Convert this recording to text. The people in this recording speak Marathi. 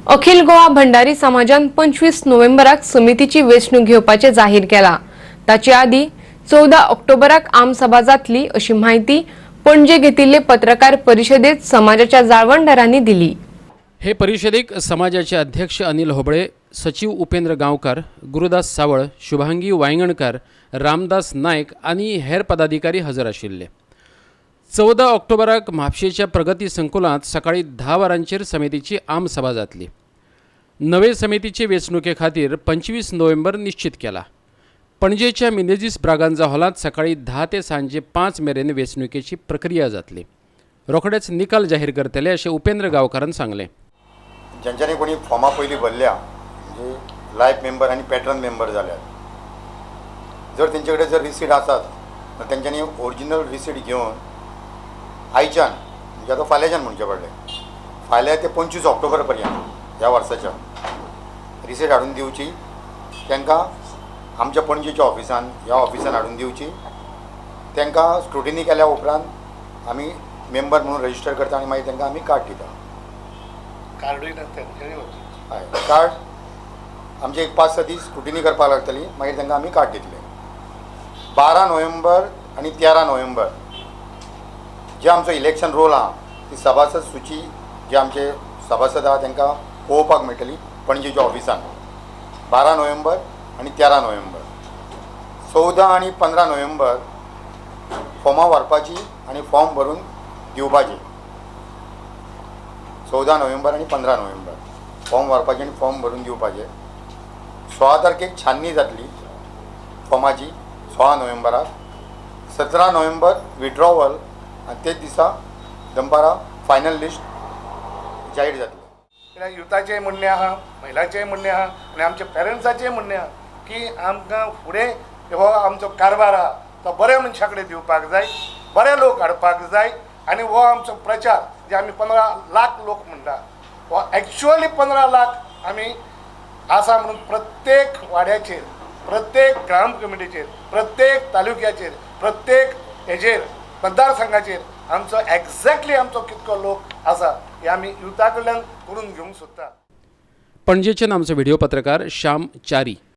अखिल गोवा भंडारी समाजान 25 नोव्हेंबराक समितीची वेंचणूक घेवपाचे जाहीर केला। ताचे आदी 14 ऑक्टोबराक आम सभा जातली अशी माहिती पणजे घेतिल्ले पत्रकार परिषदेत समाजाच्या जाळवणदारांनी दिली। हे परिषदेक समाजाचे अध्यक्ष अनिल होबळे, सचिव उपेंद्र गांवकार, गुरुदास सावळ, शुभांगी वांयगणकार, रामदास नायक आणि हेर पदाधिकारी हजर आशिल्ले। 14 ऑक्टोबराक म्हापशेच्या प्रगती संकुलात सकाळी 10 वरांचेर समितीची आम सभा जातली। नवे समितीचे वेंचणुके खातीर 25 नोव्हेंबर निश्चित केला। पणजेच्या मिनेझिस ब्रागांजा हॉलात सकाळी 10 ते सांजे 5 मेरेन वेंचणुकेची प्रक्रिया जातली। रोखडेच निकाल जाहीर करतले अशें उपेंद्र गांवकारान सांगलें। ज्यांच्यानी कोणी फॉर्मा पयलीं भरल्या म्हणजे लायफ मेंबर आनी पॅटर्न मेंबर जाल्यात जर तेंचे कडेन जर रिसीट आसात तर तेंच्यांनी ओरिजिनल रिसीट घेवन आयच्यान म्हणजे आतां फाल्यांच्यान म्हणचें पडलें फाल्यां ते 25 ऑक्टोबर पर्यंत ह्या वर्साच्या रिसीट हाडून दिवची। तांकां आमच्या पणजेच्या ऑफिसान ह्या ऑफिसान हाडून दिवची। तांकां स्क्रुटिनी केल्या उपरांत आमी मेंबर म्हणून रजिस्टर करता आनी मागीर तांकां आमी कार्ड दिता। कार्डूय हय कार्ड आमचे एक 5-6 दीस स्क्रुटिनी करपाक लागतली, मागीर तांकां आमी कार्ड दितले। 12 नोव्हेंबर आनी 13 नोव्हेंबर जे आमचो इलेक्शन रोल आहा ती सभासद सूची जे आमचे सभासद आहा तांकां पळोवपाक मेळटली पणजेच्या ऑफिसान। 12 नोव्हेंबर आनी 13 नोव्हेंबर 14 आनी 15 नोव्हेंबर फॉर्मां व्हरपाची आनी फॉर्म भरून दिवपाचे। 14 नोव्हेंबर आनी 15 नोव्हेंबर फॉर्म व्हरपाचे आनी फॉर्म भरून दिवपाचे। 16 तारखेक छाननी जातली फॉर्माची 16 नोव्हेंबराक। 17 नोव्हेंबर विड्रॉवल आनी तेच दिसा दनपारां फायनल लिस्ट जाहीर जातली। कित्याक युथाचेंय म्हणणें आहा, महिलांचेंय म्हणणें आहा आनी आमच्या पेरंट्साचेंय म्हणणें आहा की आमकां फुडें हो आमचो कारभार आहा तो बऱ्या मनशा कडेन दिवपाक जाय, बरे लोक हाडपाक जाय आनी हो आमचो प्रचार जे आमी 15 लाख लोक म्हणटा हो एक्चुअली 15 लाख आमी आसा म्हणून प्रत्येक वाड्याचेर, प्रत्येक ग्राम कमिटीचेर, प्रत्येक तालुक्याचेर, प्रत्येक हेचेर मतदारसंघाचेर आमचो एक्झॅक्टली आमचो कितको लोक आसा हे आमी युथा कडल्यान करून घेवंक सोदता। पणजेच्यान आमचो व्हिडिओ पत्रकार श्याम चारी।